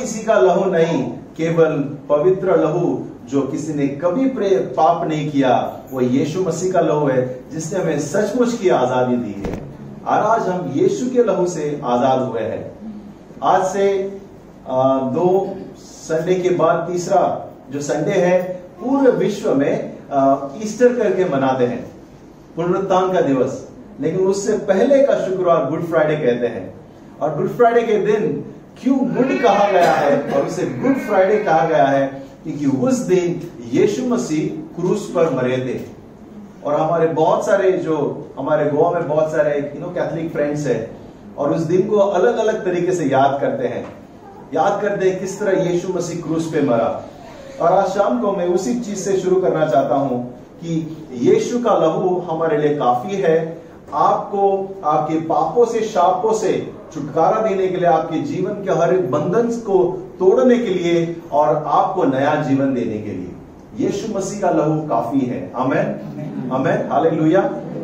किसी का लहू नहीं, केवल पवित्र लहू जो किसी ने कभी पाप नहीं किया, वो यीशु मसीह का लहू है जिसने हमें सचमुच की आजादी दी है। और आज हम यीशु के लहू से आजाद हुए हैं। आज से 2 संडे के बाद तीसरा जो संडे है, पूरे विश्व में ईस्टर करके मनाते हैं, पुनरुत्थान का दिवस। लेकिन उससे पहले का शुक्रवार गुड फ्राइडे कहते हैं। और गुड फ्राइडे के दिन क्यों गुड कहा गया है और उसे गुड फ्राइडे कहा गया है? क्योंकि उस दिन यीशु मसीह क्रूस पर मरे थे। और हमारे बहुत सारे, जो हमारे गोवा में बहुत सारे कैथोलिक फ्रेंड्स है, और उस दिन को अलग अलग तरीके से याद करते हैं किस तरह यीशु मसीह क्रूस पे मरा। और आज शाम को मैं उसी चीज से शुरू करना चाहता हूं कि यीशु का लहू हमारे लिए काफी है, आपको आपके पापों से, शापों से छुटकारा देने के लिए, आपके जीवन के हर एक बंधन को तोड़ने के लिए और आपको नया जीवन देने के लिए यीशु मसीह का लहू काफी है। आमेन, आमेन, हालेलुया।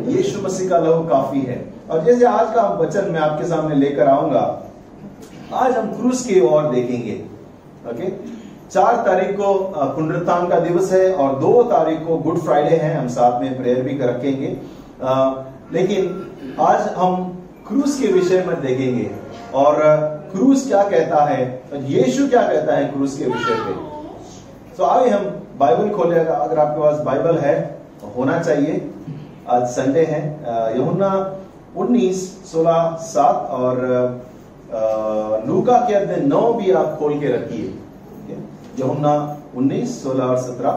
यीशु मसीह का लहू काफी है। और जैसे आज का वचन मैं आपके सामने लेकर आऊंगा, आज हम क्रूस की ओर देखेंगे। ओके, 4 तारीख को पुनरुत्थान का दिवस है और 2 तारीख को गुड फ्राइडे है। हम साथ में प्रेयर भी रखेंगे। लेकिन आज हम क्रूस के विषय में देखेंगे और क्रूस क्या कहता है, यीशु क्या कहता है क्रूस के विषय पे। तो आइए हम बाइबल खोलेगा, अगर आपके पास बाइबल है होना चाहिए। आज संडे है। यूहन्ना 19:16-7 और लूका के अध्याय 9 भी आप खोल के रखिए। यूहन्ना 19:16 और 17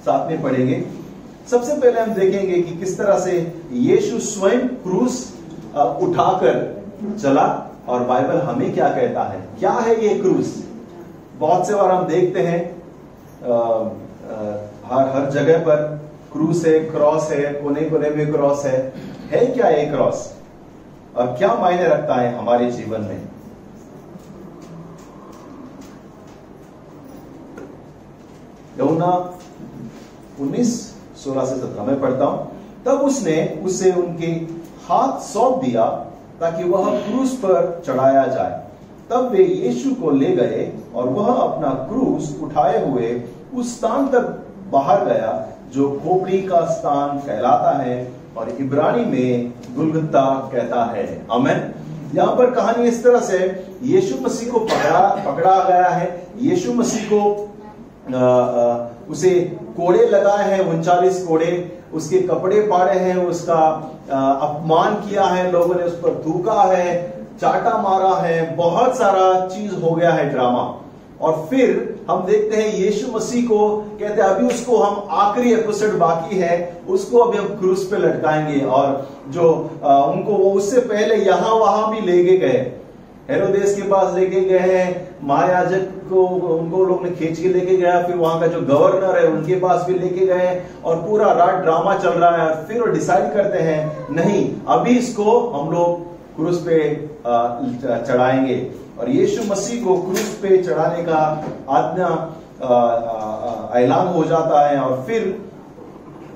साथ में पढ़ेंगे। सबसे पहले हम देखेंगे कि किस तरह से यीशु स्वयं क्रूस उठाकर चला और बाइबल हमें क्या कहता है। क्या है ये क्रूस? बहुत से बार हम देखते हैं हर जगह पर क्रूस है, क्रॉस है, कोने कोने में क्रॉस है क्या ये क्रॉस और क्या मायने रखता है हमारे जीवन में? यूहन्ना 19:16 से 17 में पढ़ता हूं। तब उसने उसे उनके हाथ सौंप दिया ताकि वह क्रूस पर चढ़ाया जाए। तब वे यीशु को ले गए और वह अपना क्रूस उठाए हुए उस स्थान तक बाहर गया जो खोपड़ी का स्थान कहलाता है और इब्रानी में गुलगुता कहता है। आमीन। यहां पर कहानी इस तरह से, यीशु मसीह को पकड़ा गया है। यीशु मसीह को उसे कोड़े लगाए हैं, 39 कोड़े, उसके कपड़े फाड़े हैं, उसका अपमान किया है, लोगों ने उस पर थूका है, चाटा मारा है, बहुत सारा चीज हो गया है, ड्रामा। और फिर हम देखते हैं यीशु मसीह को कहते हैं अभी उसको हम आखिरी एपिसोड बाकी है, उसको अभी हम क्रूस पे लटकाएंगे। और जो उनको वो उससे पहले यहां वहां भी लेके गए, हेरोदेस के पास लेके गए हैं, महायाजक को उनको लोग ने खींच के लेके गया, फिर वहां का जो गवर्नर है उनके पास भी लेके गए और पूरा रात ड्रामा चल रहा है। और फिर वो डिसाइड करते हैं नहीं, अभी इसको हम लोग क्रूस पे चढ़ाएंगे। और यीशु मसीह को क्रूस पे चढ़ाने का आज्ञा ऐलान हो जाता है और फिर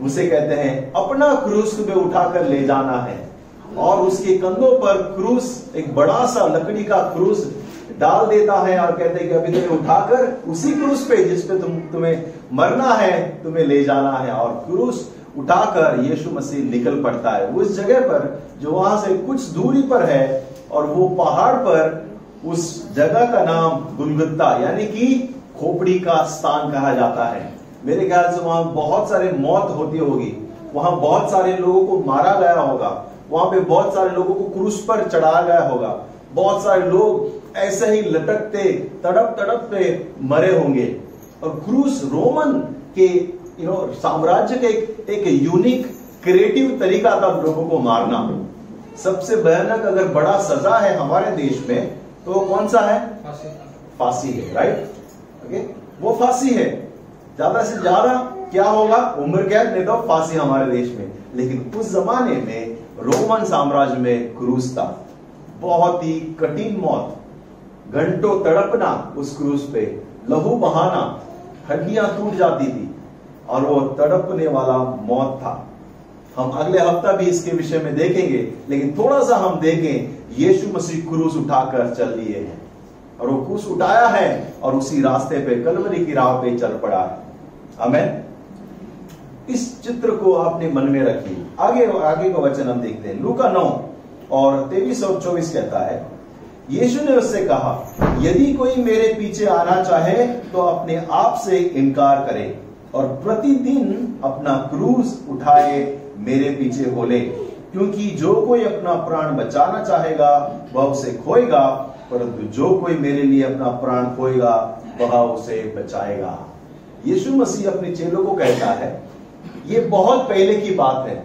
उसे कहते हैं अपना क्रूस पे उठाकर ले जाना है। और उसके कंधों पर क्रूस, एक बड़ा सा लकड़ी का क्रूस डाल देता है और कहते हैं कि अभी तुम्हें उठाकर उसी क्रूस पे जिस पे तुम्हें मरना है तुम्हें ले जाना है। और क्रूस उठाकर यीशु मसीह निकल पड़ता है उस जगह पर जो वहां से कुछ दूरी पर है। और वो पहाड़ पर उस जगह का नाम गुलगुता यानी कि खोपड़ी का स्थान कहा जाता है। मेरे ख्याल से वहां बहुत सारे मौत होती होगी, वहां बहुत सारे लोगों को मारा गया होगा, वहां पे बहुत सारे लोगों को क्रूस पर चढ़ाया गया होगा, बहुत सारे लोग ऐसे ही लटकते तड़पते मरे होंगे। और क्रूस रोमन के साम्राज्य के एक यूनिक क्रिएटिव तरीका था लोगों को मारना। सबसे भयानक अगर बड़ा सजा है हमारे देश में तो कौन सा है? फांसी है, राइट? ओके, वो फांसी है। ज्यादा से ज्यादा क्या होगा? उम्र कैद, नहीं तो फांसी हमारे देश में। लेकिन उस जमाने में रोमन साम्राज्य में क्रूस था। बहुत ही कठिन मौत, घंटों तड़पना उस क्रूस पे, लहू बहाना, हड्डियां टूट जाती थी और वो तड़पने वाला मौत था। हम अगले हफ्ता भी इसके विषय में देखेंगे, लेकिन थोड़ा सा हम देखें यीशु मसीह क्रूस उठाकर चल लिए हैं। और वो क्रूस उठाया है और उसी रास्ते पे कलवरी की राह पे चल पड़ा है। आमीन। इस चित्र को आपने मन में रखिए। आगे का वचन हम देखते हैं। लूका 9 और 23 और 24 कहता है, यीशु ने उससे कहा, यदि कोई मेरे पीछे आना चाहे तो अपने आप से इनकार करे और प्रतिदिन अपना क्रूस उठाए मेरे पीछे हो ले, क्योंकि जो कोई अपना प्राण बचाना चाहेगा वह उसे खोएगा, परंतु जो कोई मेरे लिए अपना प्राण खोएगा वह उसे बचाएगा। यीशु मसीह अपने चेलों को कहता है, ये बहुत पहले की बात है।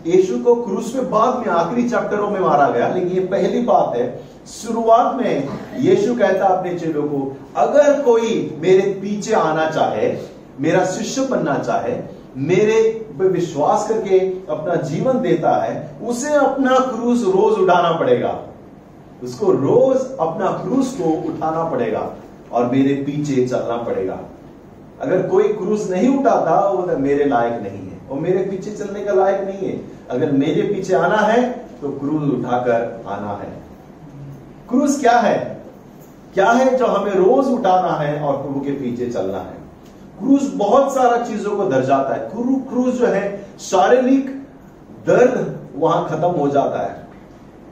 यीशु को क्रूस पे बाद में आखिरी चैप्टरों में मारा गया, लेकिन ये पहली बात है। शुरुआत में यीशु कहता अपने चेलों को, अगर कोई मेरे पीछे आना चाहे, मेरा शिष्य बनना चाहे, मेरे पे विश्वास करके अपना जीवन देता है, उसे अपना क्रूस रोज उठाना पड़ेगा। उसको रोज अपना क्रूस को उठाना पड़ेगा और मेरे पीछे चलना पड़ेगा। अगर कोई क्रूस नहीं उठाता वो तो मेरे लायक नहीं है, वो मेरे पीछे चलने का लायक नहीं है। अगर मेरे पीछे आना है तो क्रूस उठाकर आना है। क्रूस क्या है? क्या है जो हमें रोज उठाना है और प्रभु के पीछे चलना है? क्रूस बहुत सारा चीजों को दर्शाता है। क्रूस जो है, शारीरिक दर्द वहां खत्म हो जाता है।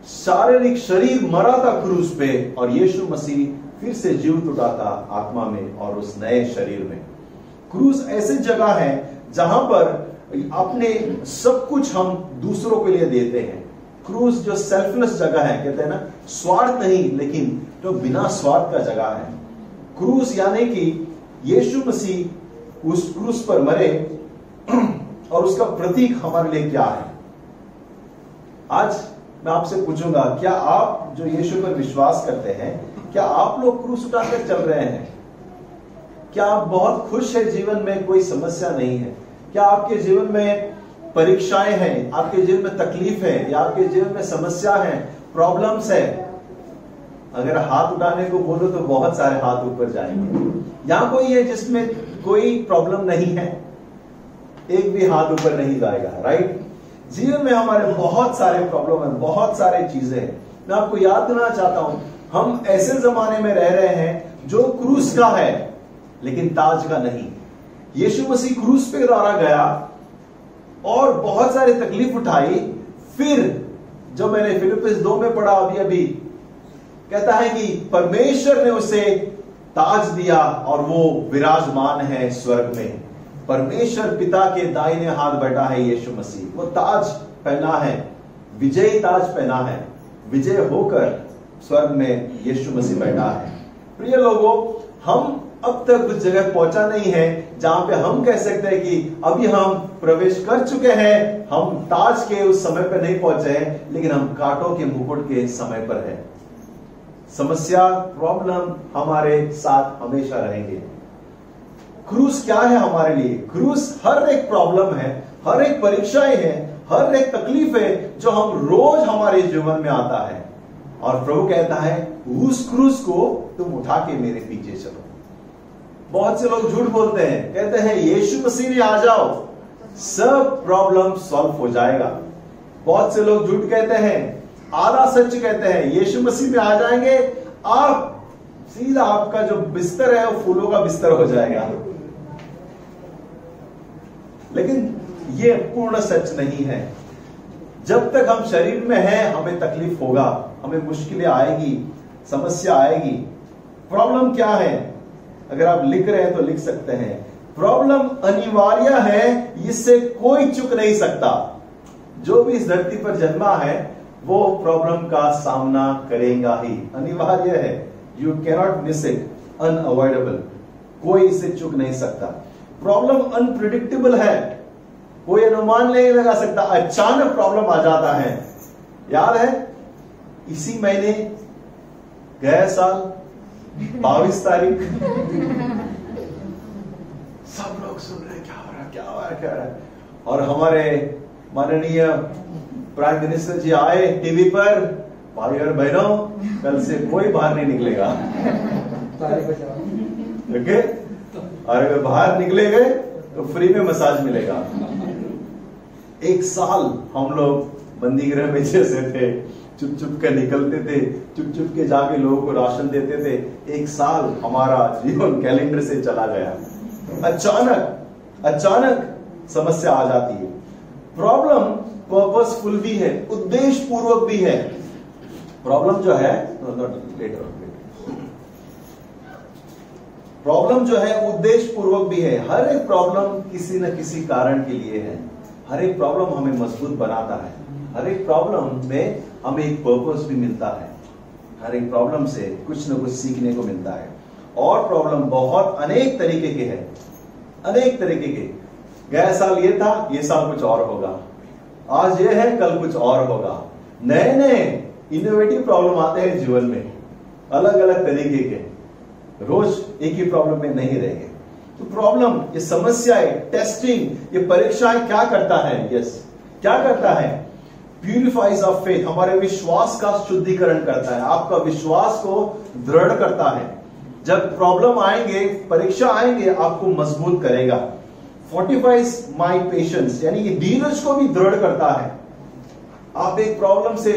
शारीरिक शरीर मरा था क्रूस पे और यीशु मसीह फिर से जीवित उठाता आत्मा में और उस नए शरीर में। क्रूस ऐसी जगह है जहां पर अपने सब कुछ हम दूसरों के लिए देते हैं। क्रूस जो सेल्फलेस जगह है, कहते हैं ना, स्वार्थ नहीं लेकिन जो बिना स्वार्थ का जगह है। क्रूस यानी कि यीशु मसीह उस क्रूस पर मरे और उसका प्रतीक हमारे लिए क्या है? आज मैं आपसे पूछूंगा, क्या आप जो यीशु पर विश्वास करते हैं, क्या आप लोग क्रूस उठाकर चल रहे हैं? क्या आप बहुत खुश है, जीवन में कोई समस्या नहीं है? क्या आपके जीवन में परीक्षाएं हैं, आपके जीवन में तकलीफ है, या आपके जीवन में समस्या है, प्रॉब्लम्स है? अगर हाथ उठाने को बोलो तो बहुत सारे हाथ ऊपर जाएंगे। यहां कोई है जिसमें कोई प्रॉब्लम नहीं है? एक भी हाथ ऊपर नहीं जाएगा, राइट? जीवन में हमारे बहुत सारे प्रॉब्लम है, बहुत सारे चीजें हैं। मैं आपको याद दिलाना चाहता हूं, हम ऐसे जमाने में रह रहे हैं जो क्रूस का है लेकिन ताज का नहीं। यीशु मसीह क्रूस पे द्वारा गया और बहुत सारी तकलीफ उठाई। फिर जो मैंने फिलिपिस 2 में पढ़ा अभी कहता है कि परमेश्वर ने उसे ताज दिया और वो विराजमान है स्वर्ग में। परमेश्वर पिता के दाहिने हाथ बैठा है यीशु मसीह। वो ताज पहना है, विजयी ताज पहना है। विजय होकर स्वर्ग में यीशु मसीह बैठा है। प्रिय लोगों, हम अब तक उस जगह पहुंचा नहीं है जहां पे हम कह सकते हैं कि अभी हम प्रवेश कर चुके हैं। हम ताज के उस समय पर नहीं पहुंचे हैं, लेकिन हम कांटों के मुकुट के समय पर हैं। समस्या, प्रॉब्लम हमारे साथ हमेशा रहेंगे। क्रूस क्या है हमारे लिए? क्रूस हर एक प्रॉब्लम है, हर एक परीक्षाएं है, हर एक तकलीफ है जो हम रोज हमारे जीवन में आता है। और प्रभु कहता है, उस क्रूस को तुम उठा के मेरे पीछे चलो। बहुत से लोग झूठ बोलते हैं, कहते हैं यीशु मसीह में आ जाओ, सब प्रॉब्लम सॉल्व हो जाएगा। बहुत से लोग झूठ कहते हैं, आधा सच कहते हैं, यीशु मसीह में आ जाएंगे, आप सीधा आपका जो बिस्तर है वो फूलों का बिस्तर हो जाएगा। लेकिन ये पूर्ण सच नहीं है। जब तक हम शरीर में हैं हमें तकलीफ होगा, हमें मुश्किलें आएगी, समस्या आएगी। प्रॉब्लम क्या है? अगर आप लिख रहे हैं तो लिख सकते हैं, प्रॉब्लम अनिवार्य है, इससे कोई चूक नहीं सकता। जो भी इस धरती पर जन्मा है वो प्रॉब्लम का सामना करेगा ही, अनिवार्य है। You cannot miss it, unavoidable, कोई इसे चूक नहीं सकता। प्रॉब्लम अनप्रिडिक्टेबल है, कोई अनुमान नहीं लगा सकता, अचानक प्रॉब्लम आ जाता है। याद है इसी महीने गए साल 22 तारीख सब लोग सुन रहे हैं क्या हो रहा है, क्या हो रहा है, क्या हो रहा है। और हमारे माननीय प्राइम मिनिस्टर जी आए टीवी पर, भाई और बहनों कल से कोई बाहर नहीं निकलेगा, ओके? और अगर बाहर निकले गए तो फ्री में मसाज मिलेगा। एक साल हम लोग बंदी गृह में जैसे थे, चुप चुप के निकलते थे, चुप चुप के जाके लोगों को राशन देते थे। 1 साल हमारा जीवन कैलेंडर से चला गया। अचानक समस्या आ जाती है। प्रॉब्लम पर्पसफुल भी है, उद्देश्य पूर्वक भी है। प्रॉब्लम जो है प्रॉब्लम जो है उद्देश्य पूर्वक भी है। हर एक प्रॉब्लम किसी न किसी कारण के लिए है। हर एक प्रॉब्लम हमें मजबूत बनाता है। हर एक प्रॉब्लम में हमें एक पर्पस भी मिलता है। हर एक प्रॉब्लम से कुछ न कुछ सीखने को मिलता है। और प्रॉब्लम बहुत अनेक तरीके के हैं, अनेक तरीके के। गया साल ये था, ये साल कुछ और होगा। आज ये है, कल कुछ और होगा। नए नए इनोवेटिव प्रॉब्लम आते हैं जीवन में, अलग अलग तरीके के। रोज एक ही प्रॉब्लम में नहीं रहेंगे। तो प्रॉब्लम, ये समस्याएं, टेस्टिंग, ये परीक्षाएं क्या करता है? क्या करता है? प्यूरिफाइज ऑफ फेथ, हमारे विश्वास का शुद्धिकरण करता है। आपका विश्वास को दृढ़ करता है। जब प्रॉब्लम आएंगे, परीक्षा आएंगे, आपको मजबूत करेगा। फोर्टिफाइज माई पेशेंस, यानी कि धीरज को भी दृढ़ करता है। आप एक प्रॉब्लम से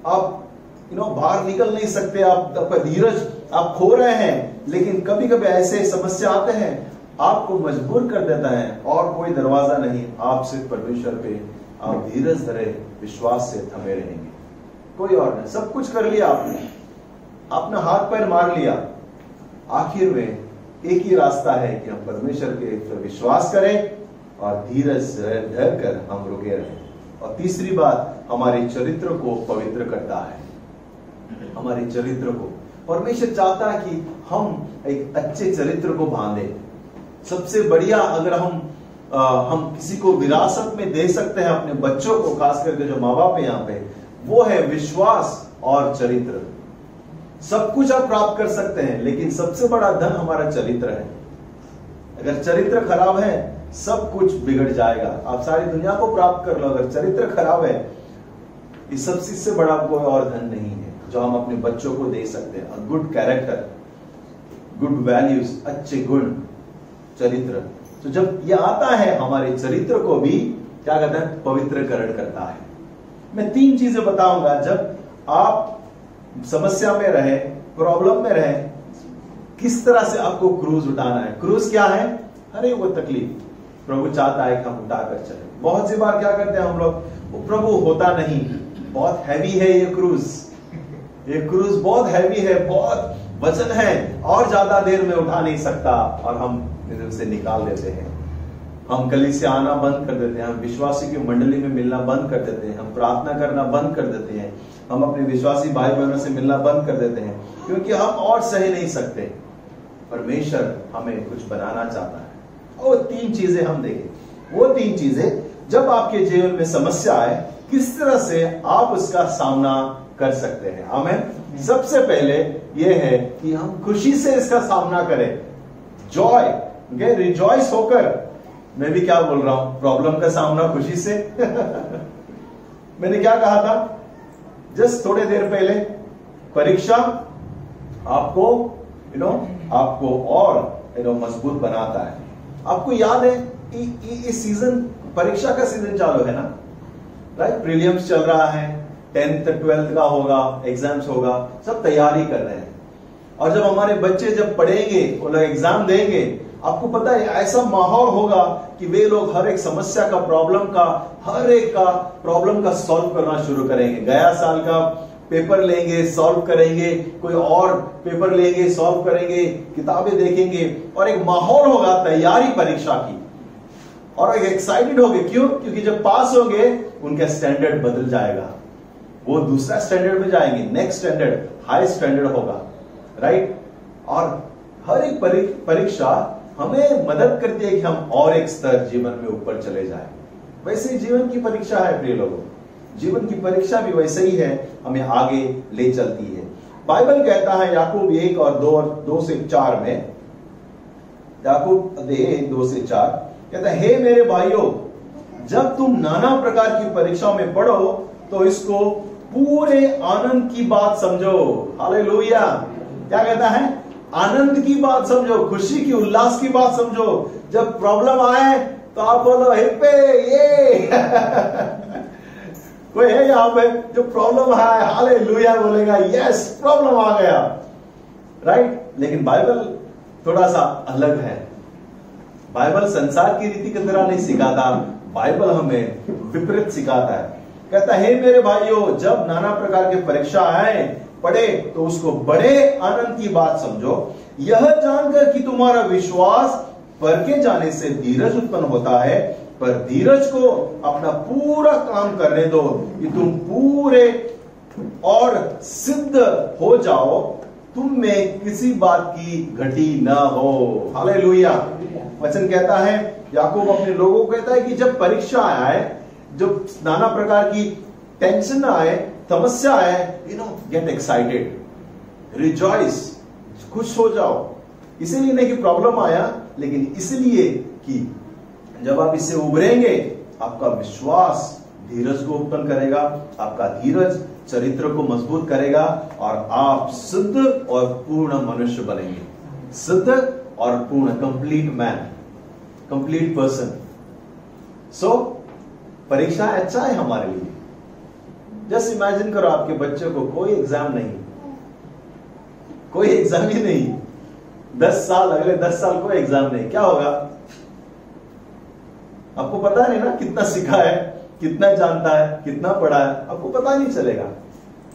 आप बाहर निकल नहीं सकते, आपका धीरज आप खो रहे हैं, लेकिन कभी कभी ऐसे समस्या आते हैं, आपको मजबूर कर देता है। और कोई दरवाजा नहीं, आप सिर्फ परमेश्वर पे आप धीरज धरे विश्वास से थमे रहेंगे। कोई और नहीं, सब कुछ कर लिया आपने, अपना हाथ पैर मार लिया। आखिर में एक ही रास्ता है कि हम परमेश्वर के पर विश्वास करें और धीरज धर कर हम रुके रहें। और तीसरी बात, हमारे चरित्र को पवित्र करता है। हमारे चरित्र को परमेश्वर चाहता है कि हम एक अच्छे चरित्र को बांधे। सबसे बढ़िया, अगर हम किसी को विरासत में दे सकते हैं अपने बच्चों को, खास करके जो माँ बाप है यहाँ पे, वो है विश्वास और चरित्र। सब कुछ आप प्राप्त कर सकते हैं, लेकिन सबसे बड़ा धन हमारा चरित्र है। अगर चरित्र खराब है, सब कुछ बिगड़ जाएगा। आप सारी दुनिया को प्राप्त कर लो, अगर चरित्र खराब है, इस सबसे बड़ा कोई और धन नहीं है जो हम अपने बच्चों को दे सकते हैं। गुड कैरेक्टर, गुड वैल्यूज, अच्छे गुण, चरित्र। तो जब ये आता है, हमारे चरित्र को भी क्या कहते हैं? पवित्रकरण करता है। मैं 3 चीजें बताऊंगा। जब आप समस्या में रहे, प्रॉब्लम में रहे, किस तरह से आपको क्रूज उठाना है। क्रूज क्या है? अरे वो तकलीफ प्रभु चाहता है कि हम उठाकर चले। बहुत सी बार क्या करते हैं हम लोग, वो प्रभु होता नहीं, बहुत हैवी है ये क्रूज, ये क्रूज बहुत हैवी है, बहुत वजन है और ज्यादा देर में उठा नहीं सकता, और हम इधर से निकाल देते हैं। हम कलीसिया से आना बंद कर देते हैं, हम विश्वासी की मंडली में मिलना बंद कर देते हैं, हम प्रार्थना करना बंद कर देते हैं, हम अपने विश्वासी भाई बहनों से मिलना बंद कर देते हैं, क्योंकि हम और सह नहीं सकते। परमेश्वर हमें कुछ बनाना चाहता है। और 3 चीजें हम देखें। वो 3 चीजें, जब आपके जीवन में समस्या आए, किस तरह से आप उसका सामना कर सकते हैं। आमीन। सबसे पहले यह है कि हम खुशी से इसका सामना करें। जॉय, रिजॉइस होकर। मैं भी क्या बोल रहा हूं, प्रॉब्लम का सामना खुशी से। मैंने क्या कहा था जस्ट थोड़े देर पहले, परीक्षा आपको आपको और मजबूत बनाता है। आपको याद है इस सीजन, परीक्षा का सीजन चालू है ना, राइट? प्रीलिम्स चल रहा है, 10th 12th का होगा, एग्जाम्स होगा, सब तैयारी कर रहे हैं। और जब हमारे बच्चे जब पढ़ेंगे, वो लोग एग्जाम देंगे, आपको पता है ऐसा माहौल होगा कि वे लोग हर एक समस्या का, हर एक का प्रॉब्लम का सॉल्व करना शुरू करेंगे। गया साल का पेपर लेंगे, सॉल्व करेंगे, कोई और पेपर लेंगे, सॉल्व करेंगे, किताबें देखेंगे, और एक माहौल होगा तैयारी परीक्षा की, और एक एक्साइटेड होंगे। क्यों? क्योंकि जब पास होंगे, उनका स्टैंडर्ड बदल जाएगा, वो दूसरा स्टैंडर्ड में जाएंगे, नेक्स्ट स्टैंडर्ड, हाई स्टैंडर्ड होगा, राइट? और हर एक परीक्षा हमें मदद करती है कि हम और एक स्तर जीवन में ऊपर चले जाएं। वैसे ही जीवन की परीक्षा है प्रिय लोगों, जीवन की परीक्षा भी वैसे ही है, हमें आगे ले चलती है। बाइबल कहता है याकूब 1 और 2 से 4 में, याकूब 1 2 से 4 कहता है, हे मेरे भाइयों, जब तुम नाना प्रकार की परीक्षाओं में पढ़ो तो इसको पूरे आनंद की बात समझो। हालेलुया। क्या कहता है? आनंद की बात समझो, खुशी की, उल्लास की बात समझो। जब प्रॉब्लम आए तो आप बोलो हिप्पे ये। कोई है यहाँ पे जो प्रॉब्लम है हालेलुया बोलेगा, यस प्रॉब्लम आ गया, राइट? लेकिन बाइबल थोड़ा सा अलग है। बाइबल संसार की रीति की तरह नहीं सिखाता, बाइबल हमें विपरीत सिखाता है। कहता है मेरे भाइयों, जब नाना प्रकार के परीक्षा आए पड़े तो उसको बड़े आनंद की बात समझो, यह जानकर कि तुम्हारा विश्वास परखे जाने से धीरज उत्पन्न होता है। पर धीरज को अपना पूरा काम करने दो कि तुम पूरे और सिद्ध हो जाओ, तुम में किसी बात की घटी न हो। हालेलुया। वचन कहता है, याकूब अपने लोगों को कहता है कि जब परीक्षा आए, जब नाना प्रकार की टेंशन आए, समस्या आए, गेट एक्साइटेड, रिजॉइस, खुश हो जाओ। इसीलिए नहीं कि प्रॉब्लम आया, लेकिन इसलिए कि जब आप इससे उभरेंगे, आपका विश्वास धीरज को उत्पन्न करेगा, आपका धीरज चरित्र को मजबूत करेगा और आप सिद्ध और पूर्ण मनुष्य बनेंगे। सिद्ध और पूर्ण, कंप्लीट मैन, कंप्लीट पर्सन। सो परीक्षा अच्छा है हमारे लिए। जस्ट इमेजिन करो, आपके बच्चे को कोई एग्जाम नहीं, कोई एग्जाम ही नहीं, 10 साल, अगले 10 साल कोई एग्जाम नहीं, क्या होगा? आपको पता नहीं ना कितना सीखा है, कितना जानता है, कितना पढ़ा है, आपको पता नहीं चलेगा।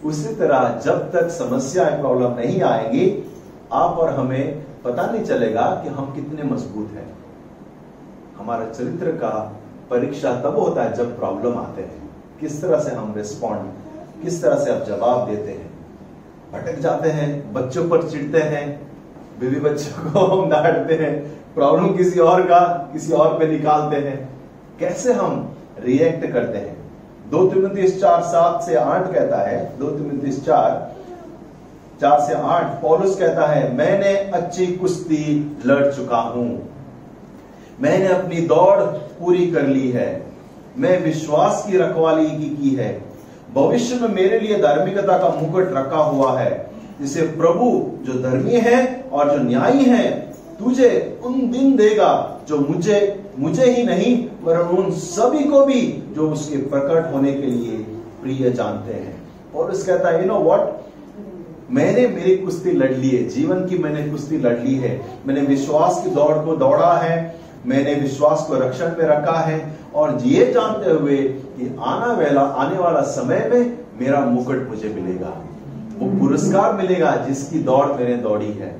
उसी तरह जब तक समस्या प्रॉब्लम नहीं आएगी, आप और हमें पता नहीं चलेगा कि हम कितने मजबूत हैं। हमारा चरित्र का परीक्षा तब होता है जब प्रॉब्लम आते हैं। किस तरह से हम रिस्पॉन्ड, किस तरह से आप जवाब देते हैं। भटक जाते हैं, बच्चों पर चिढ़ते हैं, बीवी बच्चों को हम डांटते हैं, प्रॉब्लम किसी और का किसी और पे निकालते हैं। कैसे हम रिएक्ट करते हैं? 2 तिमुथियुस 4:7 से 8 कहता है, 2 तिमुथियुस 4 से 8 पौलुस कहता है, मैंने अच्छी कुश्ती लड़ चुका हूं, मैंने अपनी दौड़ पूरी कर ली है, मैं विश्वास की रखवाली की है। भविष्य में मेरे लिए धार्मिकता का मुकुट रखा हुआ है, जिसे प्रभु जो धर्मी है और जो न्यायी है तुझे उन दिन देगा, जो मुझे ही नहीं वरन उन सभी को भी जो उसके प्रकट होने के लिए प्रिय जानते हैं। और उस कहता है, यू नो व्हाट, मैंने मेरी कुश्ती लड़ ली है, जीवन की मैंने कुश्ती लड़ ली है, मैंने विश्वास की दौड़ को दौड़ा है, मैंने विश्वास को रक्षण में रखा है, और ये जानते हुए कि आने वाला समय में मेरा मुकुट मुझे मिलेगा, वो पुरस्कार मिलेगा जिसकी दौड़ मैंने दौड़ी है,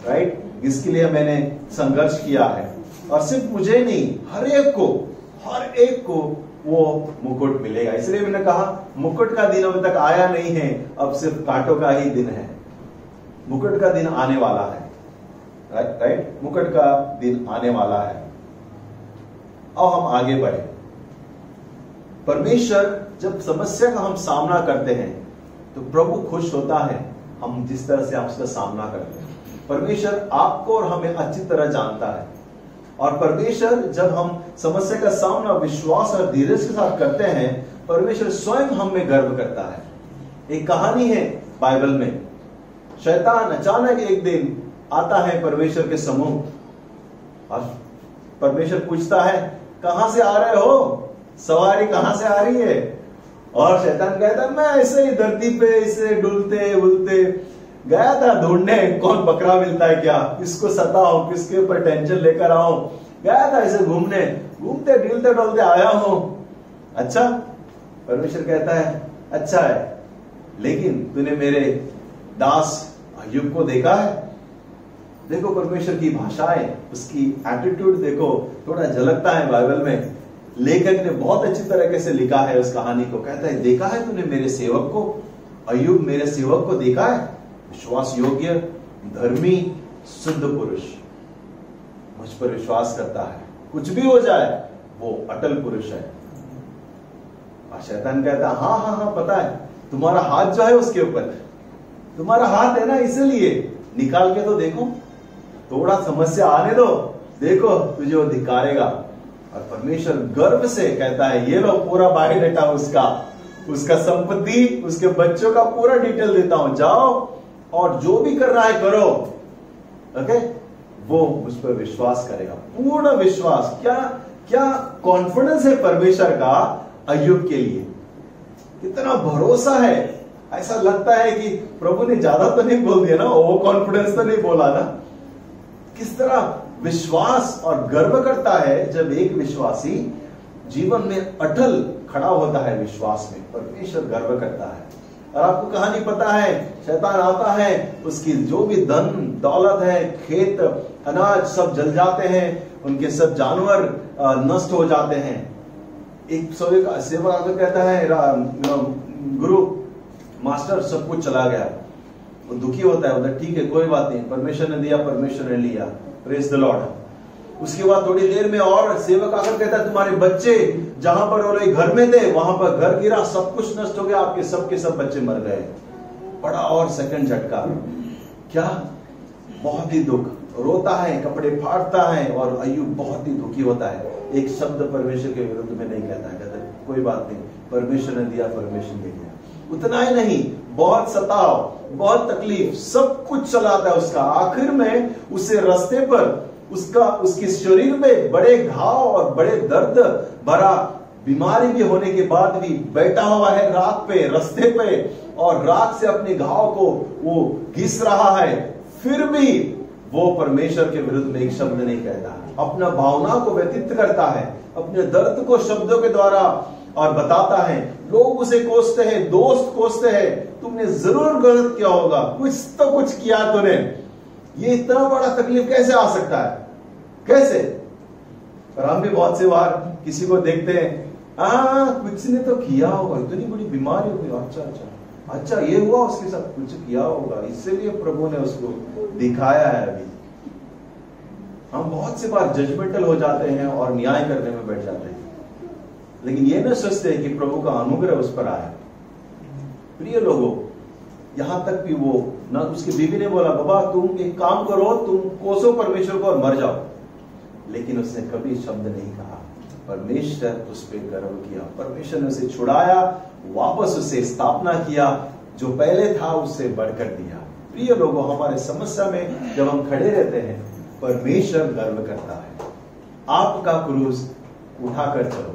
राइट? जिसके लिए मैंने संघर्ष किया है। और सिर्फ मुझे नहीं, हर एक को वो मुकुट मिलेगा। इसलिए मैंने कहा मुकुट का दिन अभी तक आया नहीं है, अब सिर्फ कांटों का ही दिन है। मुकुट का दिन आने वाला है, राइट? मुकुट का दिन आने वाला है। अब हम आगे बढ़े। परमेश्वर जब समस्या का हम सामना करते हैं तो प्रभु खुश होता है हम जिस तरह से आप उसका सामना करते हैं। परमेश्वर आपको और हमें अच्छी तरह जानता है, और परमेश्वर जब हम समस्या का सामना विश्वास और धीरज के साथ करते हैं, परमेश्वर स्वयं हम में गर्व करता है। एक कहानी है बाइबल में, शैतान अचानक एक दिन आता है परमेश्वर के सम्मुख और परमेश्वर पूछता है, कहां से आ रहे हो? सवारी कहां से आ रही है? और शैतान कहता है, मैं ऐसे ही धरती पे इसे डुलते उलते गया था ढूंढने, कौन बकरा मिलता है क्या, किसको सताऊं, किसके ऊपर टेंशन लेकर आऊं, गया था ऐसे घूमने, घूमते डुलते डुलते आया हूं। अच्छा, परमेश्वर कहता है, अच्छा है, लेकिन तूने मेरे दास अय्यूब को देखा है? देखो परमेश्वर की भाषाएं, उसकी एटीट्यूड देखो, थोड़ा झलकता है बाइबल में। लेखक ने बहुत अच्छी तरीके से लिखा है उस कहानी को। कहता है, देखा है तूने मेरे सेवक को अय्यूब, मेरे सेवक को देखा है? विश्वास योग्य, धर्मी, शुद्ध पुरुष, मुझ पर विश्वास करता है, कुछ भी हो जाए वो अटल पुरुष है। और शैतान कहता है, हाँ हाँ हाँ पता है, तुम्हारा हाथ जो है उसके ऊपर, तुम्हारा हाथ है ना, इसलिए निकाल के तो देखो, थोड़ा समस्या आने दो, देखो तुझे वो धिकारेगा। और परमेश्वर गर्व से कहता है, ये लो पूरा बायोडेटा उसका संपत्ति, उसके बच्चों का पूरा डिटेल देता हूं, जाओ और जो भी कर रहा है करो। ओके, वो उस पर विश्वास करेगा, पूर्ण विश्वास। क्या क्या कॉन्फिडेंस है परमेश्वर का अय्यूब के लिए। कितना भरोसा है। ऐसा लगता है कि प्रभु ने ज्यादा तो नहीं बोल दिया ना, वो कॉन्फिडेंस तो नहीं बोला ना। किस तरह विश्वास और गर्व करता है जब एक विश्वासी जीवन में अटल खड़ा होता है विश्वास में, परमेश्वर गर्व करता है। और आपको कहानी पता है, शैतान आता है, उसकी जो भी धन दौलत है, खेत अनाज सब जल जाते हैं, उनके सब जानवर नष्ट हो जाते हैं। एक सेवक आकर कहता है, गुरु मास्टर सब कुछ चला गया। वो दुखी होता है, बोलता ठीक है कोई बात नहीं, परमेश्वर ने दिया परमेश्वर ने लिया, प्रेज द लॉर्ड। उसके बाद थोड़ी देर में और सेवक आकर कहता है तुम्हारे बच्चे जहां पर वो लोग घर में थे वहां पर घर गिरा, सब कुछ नष्ट हो गया, आपके सबके सब बच्चे मर गए। बड़ा और सेकंड झटका, क्या बहुत ही दुख, रोता है, कपड़े फाड़ता है और अय्यूब बहुत ही दुखी होता है। एक शब्द परमेश्वर के विरुद्ध में नहीं कहता है, कहता है कोई बात नहीं, परमेश्वर ने दिया परमेश्वर ने दिया। उतना ही नहीं, बहुत सताव, बहुत तकलीफ, सब कुछ चलाता है उसका। आखिर में उसे रास्ते पर उसके शरीर में बड़े घाव और बड़े दर्द भरा बीमारी भी होने के बाद भी बैठा हुआ है रात पे, रास्ते पे, और रात से अपने घाव को वो घिस रहा है, फिर भी वो परमेश्वर के विरुद्ध में एक शब्द नहीं कहता। अपना भावना को व्यतीत करता है, अपने दर्द को शब्दों के द्वारा और बताता है। लोग उसे कोसते हैं, दोस्त कोसते हैं, तुमने जरूर गलत किया होगा, कुछ तो कुछ किया तूने, ये इतना बड़ा तकलीफ कैसे आ सकता है, कैसे। पर हम भी बहुत से बार किसी को देखते हैं, कुछ ने तो किया होगा, इतनी बड़ी बीमारी हुई, अच्छा ये हुआ उसके साथ, कुछ किया होगा, इसलिए प्रभु ने उसको दिखाया है। अभी हम बहुत से बार जजमेंटल हो जाते हैं और न्याय करने में बैठ जाते हैं, लेकिन ये न सोचते हैं कि प्रभु का अनुग्रह उस पर आया। प्रिय लोगों, यहां तक भी वो न, उसकी बीवी ने बोला बाबा तुम एक काम करो, तुम कोसो परमेश्वर को और मर जाओ, लेकिन उसने कभी शब्द नहीं कहा। परमेश्वर उस पर गर्व किया, परमेश्वर ने उसे छुड़ाया, वापस उसे स्थापना किया, जो पहले था उससे बढ़कर दिया। प्रिय लोगों, हमारे समस्या में जब हम खड़े रहते हैं, परमेश्वर गर्व करता है। आपका क्रूस उठाकर चलो,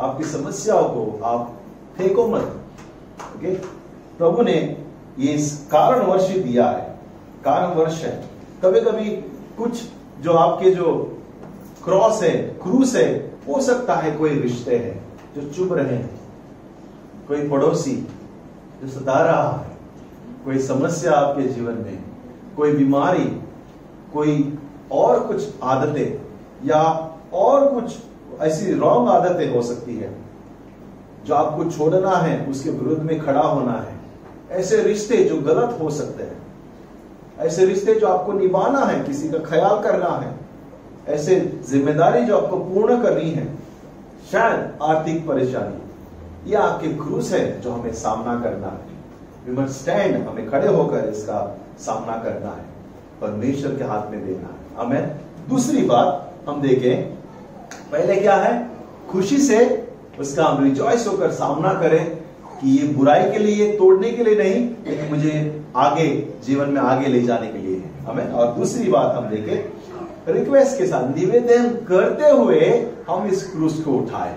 आपकी समस्याओं को आप फेंको मत। ओके, प्रभु ने ये कारणवश ही दिया है, कारणवश है। कभी कभी कुछ जो आपके जो क्रॉस है, क्रूस है, हो सकता है कोई रिश्ते हैं जो चुभ रहे हैं, कोई पड़ोसी जो सता रहा है, कोई समस्या आपके जीवन में, कोई बीमारी, कोई और कुछ आदतें या और कुछ ऐसी रॉन्ग आदतें हो सकती है जो आपको छोड़ना है, उसके विरुद्ध में खड़ा होना है। ऐसे रिश्ते जो गलत हो सकते हैं, ऐसे रिश्ते जो आपको निभाना है, किसी का ख्याल करना है, ऐसे जिम्मेदारी जो आपको पूर्ण करनी है, शायद आर्थिक परेशानी या आपके क्रूस है जो हमें सामना करना है। वी मस्ट स्टैंड, हमें खड़े होकर इसका सामना करना है, परमेश्वर के हाथ में देना है। आमीन। दूसरी बात हम देखें, पहले क्या है, खुशी से उसका हम रिजॉइस होकर सामना करें कि ये बुराई के लिए, तोड़ने के लिए नहीं, लेकिन मुझे आगे जीवन में आगे ले जाने के लिए है। आमीन। और दूसरी बात हम देखें, रिक्वेस्ट के साथ निवेदन करते हुए हम इस क्रूस को उठाए।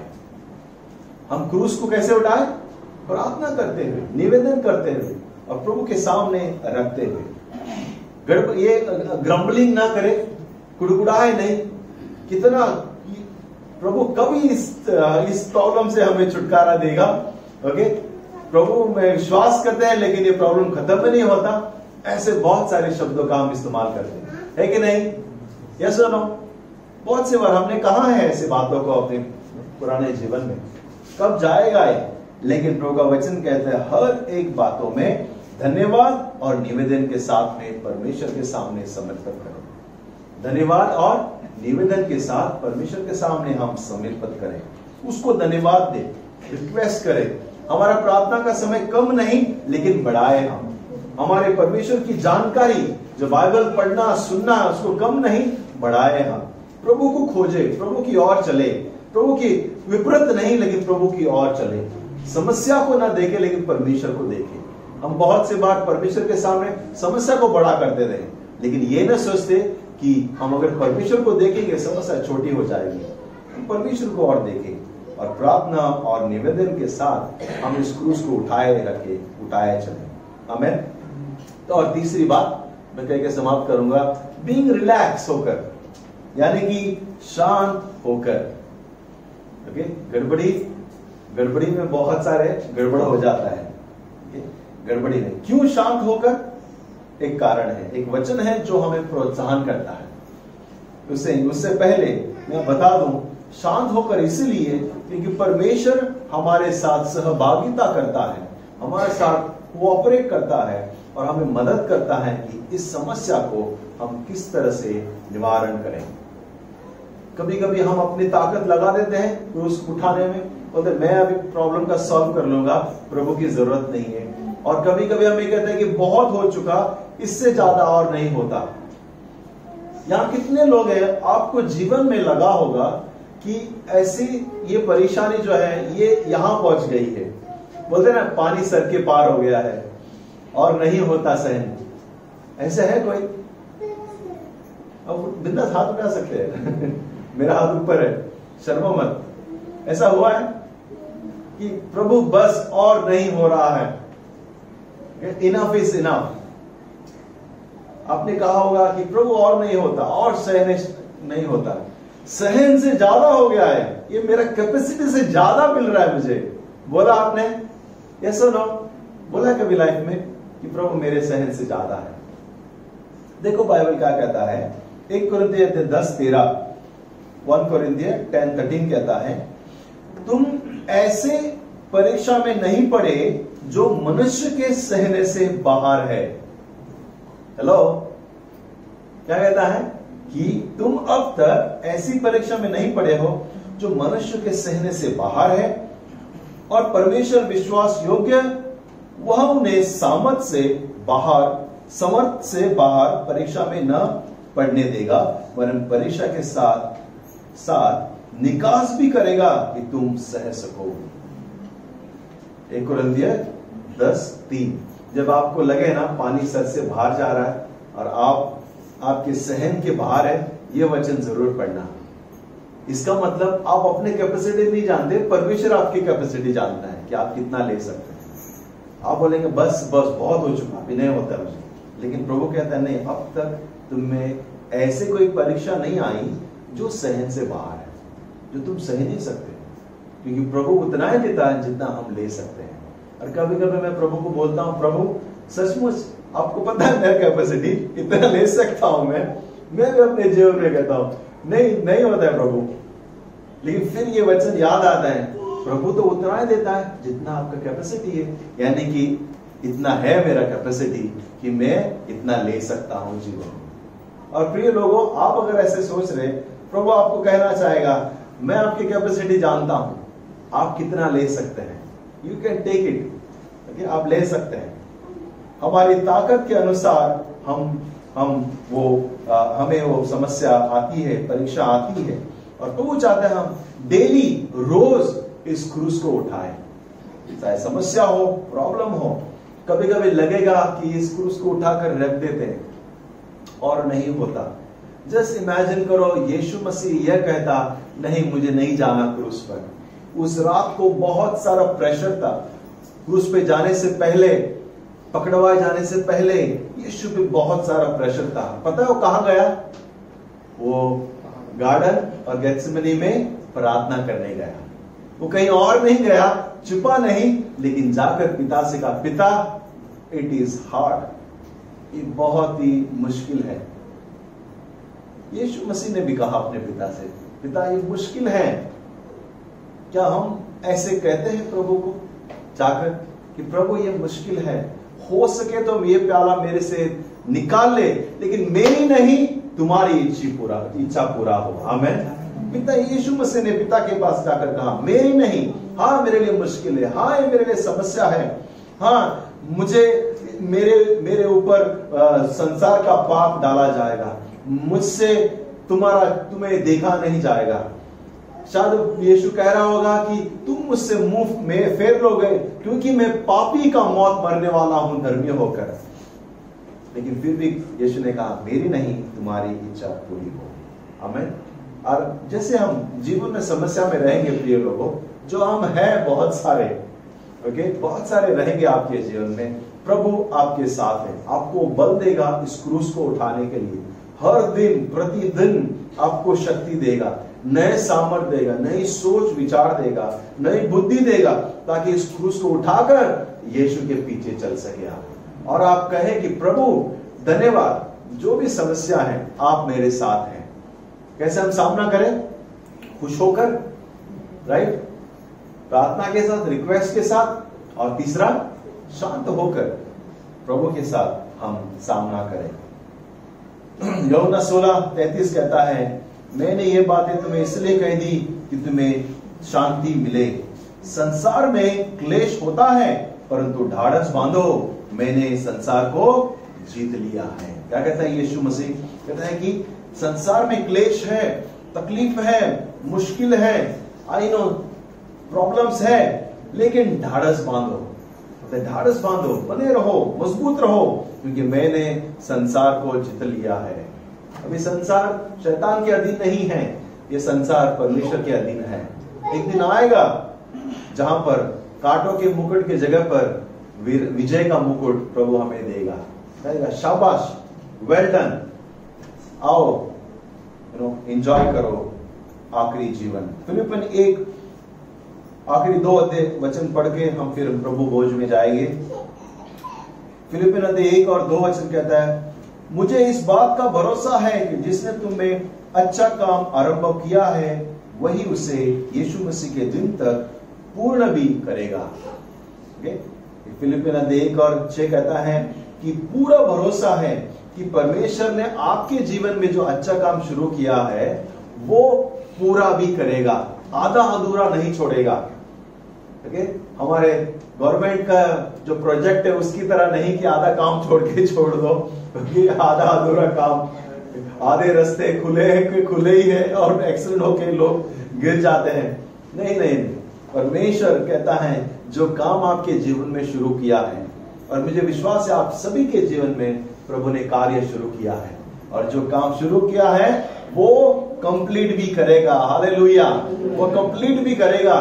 हम क्रूस को कैसे उठाए? प्रार्थना करते हुए, निवेदन करते हुए और प्रभु के सामने रखते हुए। ये ग्रम्बलिंग ना करे, कुड़कुड़ाए नहीं। कितना प्रभु कभी इस प्रॉब्लम से हमें छुटकारा देगा। ओके, प्रभु में विश्वास करते हैं लेकिन ये प्रॉब्लम खत्म नहीं होता। ऐसे बहुत सारे शब्दों का हम इस्तेमाल करते हैं, है कि नहीं? यस और नो? बहुत से बार हमने कहा है ऐसे बातों को अपने पुराने जीवन में। कब जाएगा ये? लेकिन प्रभु का वचन कहता है हर एक बातों में धन्यवाद और निवेदन के साथ में परमेश्वर के सामने समर्पित करो। धन्यवाद और निवेदन के साथ परमेश्वर के सामने हम समर्पित करें, उसको धन्यवाद दे, रिक्वेस्ट करें। हमारा प्रार्थना का समय कम नहीं लेकिन बढ़ाए हम। हमारे परमेश्वर की जानकारी जो बाइबल पढ़ना सुनना उसको कम नहीं बढ़ाए हम। प्रभु को खोजे, प्रभु की ओर चले, प्रभु की विपरीत नहीं लेकिन प्रभु की ओर चले। समस्या को ना देखे लेकिन परमेश्वर को देखे। हम बहुत से बार परमेश्वर के सामने समस्या को बड़ा करते रहे, लेकिन ये ना सोचते कि हम अगर परमेश्वर को देखेंगे समस्या छोटी हो जाएगी। हम परमेश्वर को और देखें, और प्रार्थना और निवेदन के साथ हम इस क्रूस को उठाए चले। आमीन। तो और तीसरी बात मैं कह के समाप्त करूंगा, बीइंग रिलैक्स होकर, यानी कि शांत होकर। ओके, गड़बड़ी में बहुत सारे गड़बड़ हो जाता है। गड़बड़ी में क्यों शांत होकर? एक कारण है, एक वचन है जो हमें प्रोत्साहन करता है। उससे पहले मैं बता दूं, शांत होकर इसलिए क्योंकि परमेश्वर हमारे साथ सहभागिता करता है, हमारे साथ कोऑपरेट करता है और हमें मदद करता है कि इस समस्या को हम किस तरह से निवारण करें। कभी कभी हम अपनी ताकत लगा देते हैं क्रूस उठाने में, बोलते मैं अभी प्रॉब्लम का सॉल्व कर लूंगा, प्रभु की जरूरत नहीं है। और कभी कभी हम ये कहते हैं कि बहुत हो चुका, इससे ज्यादा और नहीं होता। यहां कितने लोग हैं, आपको जीवन में लगा होगा कि ऐसी ये परेशानी जो है ये यहां पहुंच गई है, बोलते ना पानी सर के पार हो गया है और नहीं होता सहन। ऐसे है कोई? अब बिंदास हाथ उठा सकते हैं मेरा हाथ ऊपर है, शर्मो मत। ऐसा हुआ है कि प्रभु बस और नहीं हो रहा है, इनफ इज इनफ। आपने कहा होगा कि प्रभु और नहीं होता, और सहन नहीं होता, सहन से ज्यादा हो गया है, ये मेरा कैपेसिटी से ज्यादा मिल रहा है मुझे। बोला आपने? यस और नो? बोला कभी लाइफ में कि प्रभु मेरे सहन से ज्यादा है? देखो बाइबल क्या कहता है, 1 कोरिन्थियर 10:13, 1 कोरिन्थियर 10:13 कहता है, तुम ऐसे परीक्षा में नहीं पड़े जो मनुष्य के सहने से बाहर है। हेलो, क्या कहता है कि तुम अब तक ऐसी परीक्षा में नहीं पड़े हो जो मनुष्य के सहने से बाहर है, और परमेश्वर विश्वास योग्य, वह उन्हें समर्थ से बाहर परीक्षा में न पढ़ने देगा, वरन परीक्षा के साथ साथ निकास भी करेगा कि तुम सह सको। 1 कोरिन्थियर 10:3। जब आपको लगे ना पानी सर से बाहर जा रहा है और आपके सहन के बाहर है, ये वचन जरूर पढ़ना। इसका मतलब आप अपने कैपेसिटी नहीं जानते, परमेश्वर आपकी कैपेसिटी जानता है कि आप कितना ले सकते हैं। आप बोलेंगे बस बहुत हो चुका, अभी नहीं होता मुझे, लेकिन प्रभु कहता है नहीं, अब तक तुम में ऐसे कोई परीक्षा नहीं आई जो सहन से बाहर है, जो तुम सह नहीं सकते, क्योंकि प्रभु उतना ही देता है जितना हम ले सकते हैं। और कभी कभी मैं प्रभु को बोलता हूं, प्रभु सचमुच आपको पता है मेरा कैपेसिटी इतना ले सकता हूं मैं भी अपने जीवन में कहता हूं नहीं होता है प्रभु। लेकिन फिर ये वचन याद आता है, प्रभु तो उतना ही देता है जितना आपका कैपेसिटी है, यानी कि इतना है मेरा कैपेसिटी कि मैं इतना ले सकता हूं जीवन में। और प्रिय लोगों, आप अगर ऐसे सोच रहे, प्रभु आपको कहना चाहेगा मैं आपकी कैपेसिटी जानता हूं, आप कितना ले सकते हैं, यू कैन टेक इट, आप ले सकते हैं। हमारी ताकत के अनुसार हमें वो समस्या आती है, परीक्षा आती है, और तो वो चाहते हैं हम डेली रोज इस क्रूस को उठाएं, चाहे समस्या हो, प्रॉब्लम हो। कभी कभी लगेगा कि इस क्रूस को उठाकर रख देते हैं और नहीं होता। जस्ट इमेजिन करो, यीशु मसीह यह कहता नहीं मुझे नहीं जाना क्रूस पर। उस रात को बहुत सारा प्रेशर था, क्रूस पे जाने से पहले, पकड़वाए जाने से पहले यीशु पे बहुत सारा प्रेशर था। पता है वो कहां गया? वो गार्डन और गेत्सेमनी में प्रार्थना करने गया। वो कहीं और नहीं गया, छुपा नहीं, लेकिन जाकर पिता से कहा, पिता इट इज हार्ड, ये बहुत ही मुश्किल है। यीशु मसीह ने भी कहा अपने पिता से, पिता ये मुश्किल है। क्या हम ऐसे कहते हैं प्रभु को जाकर कि प्रभु ये मुश्किल है, हो सके तो ये प्याला मेरे से निकाल ले, लेकिन मेरी नहीं तुम्हारी इच्छा पूरा हो। आमीन। पिता यीशु मसीह ने पिता के पास जाकर कहा मेरी नहीं, हाँ मेरे लिए मुश्किल है, हाँ ये मेरे लिए समस्या है, हाँ मुझे मेरे ऊपर संसार का पाप डाला जाएगा, मुझसे तुम्हें देखा नहीं जाएगा। शायद यीशु कह रहा होगा कि तुम मुझसे मुंह में फेर लोगे क्योंकि मैं पापी का मौत मरने वाला हूं धर्मी होकर। लेकिन फिर भी यीशु ने कहा मेरी नहीं तुम्हारी इच्छा पूरी हो। आमीन। और जैसे हम जीवन में समस्या में रहेंगे प्रिय लोगों, जो हम हैं बहुत सारे, ओके, बहुत सारे रहेंगे आपके जीवन में, प्रभु आपके साथ है, आपको बल देगा इस क्रूस को उठाने के लिए। हर दिन प्रतिदिन आपको शक्ति देगा, नए सामर्थ देगा, नई सोच विचार देगा, नई बुद्धि देगा, ताकि इस क्रूस को उठाकर यीशु के पीछे चल सके आप। और आप कहें कि प्रभु धन्यवाद, जो भी समस्या है आप मेरे साथ हैं। कैसे हम सामना करें? खुश होकर, राइट, प्रार्थना के साथ, रिक्वेस्ट के साथ, और तीसरा शांत होकर प्रभु के साथ हम सामना करें। यूहन्ना 16:33 कहता है, मैंने ये बातें तुम्हें इसलिए कह दी कि तुम्हें शांति मिले। संसार में क्लेश होता है, परंतु ढाढ़स बांधो, मैंने संसार को जीत लिया है। क्या कहता है यीशु मसीह? कहता है कि संसार में क्लेश है, तकलीफ है, मुश्किल है, आई नो प्रॉब्लम्स है, लेकिन ढाढ़स बांधो, ढाढ़स बांधो, बने रहो, मजबूत रहो, क्योंकि मैंने संसार को जीत लिया है। अभी संसार शैतान के अधीन नहीं है, ये संसार परमेश्वर के अधीन है। एक दिन आएगा जहां पर कांटों के मुकुट की जगह पर विजय का मुकुट प्रभु हमें देगा, कहेगा शाबाश, वेल डन, आओ एंजॉय करो आखिरी जीवन। फिलिपियन 1 आखिरी 2 अध्याय वचन पढ़ के हम फिर प्रभु भोज में जाएंगे। फिलिपियन अध्याय 1 और 2 वचन कहता है, मुझे इस बात का भरोसा है कि जिसने तुम्हें अच्छा काम आरंभ किया है, वही उसे यीशु मसीह के दिन तक पूर्ण भी करेगा। फिलिपियन अध्याय 1 और 6 कहता है कि पूरा भरोसा है कि परमेश्वर ने आपके जीवन में जो अच्छा काम शुरू किया है वो पूरा भी करेगा, आधा अधूरा नहीं छोड़ेगा। हमारे गवर्नमेंट का जो प्रोजेक्ट है उसकी तरह नहीं कि आधा काम छोड़ दो, क्योंकि आधा अधूरा काम, आधे रास्ते खुले ही है और एक्सीडेंट होके लोग गिर जाते हैं। नहीं, परमेश्वर कहता है जो काम आपके जीवन में शुरू किया है, और मुझे विश्वास है आप सभी के जीवन में प्रभु ने कार्य शुरू किया है, और जो काम शुरू किया है वो कंप्लीट भी करेगा। हालेलुया, वो कंप्लीट भी करेगा,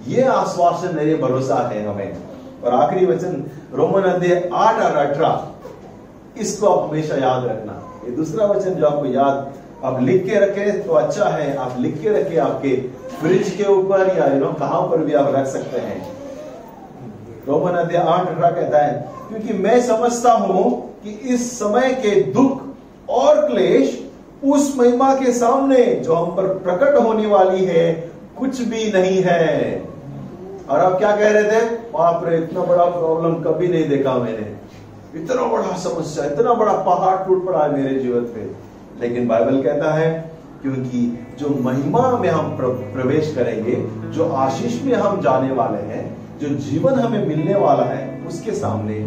ये आश्वासन है, ये भरोसा है हमें। और आखिरी वचन रोमन अध्याय 8 और 18, इसको आप हमेशा याद रखना। ये दूसरा वचन जो आपको याद, आप लिख के रखे तो अच्छा है, आप लिख के रखे आपके फ्रिज के ऊपर या कहां पर भी आप रख सकते हैं। रोमन अध्याय 8:18 कहता है, क्योंकि मैं समझता हूं कि इस समय के दुख और क्लेश उस महिमा के सामने जो हम पर प्रकट होने वाली है कुछ भी नहीं है। और आप क्या कह रहे थे? बाप रे, इतना बड़ा प्रॉब्लम कभी नहीं देखा मैंने, इतना बड़ा समस्या, इतना बड़ा पहाड़ टूट पड़ा है मेरे जीवन पे। लेकिन बाइबल कहता है क्योंकि जो महिमा में हम प्रवेश करेंगे, जो आशीष में हम जाने वाले हैं, जो जीवन हमें मिलने वाला है, उसके सामने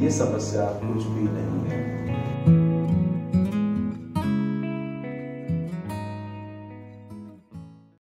ये समस्या कुछ भी नहीं है।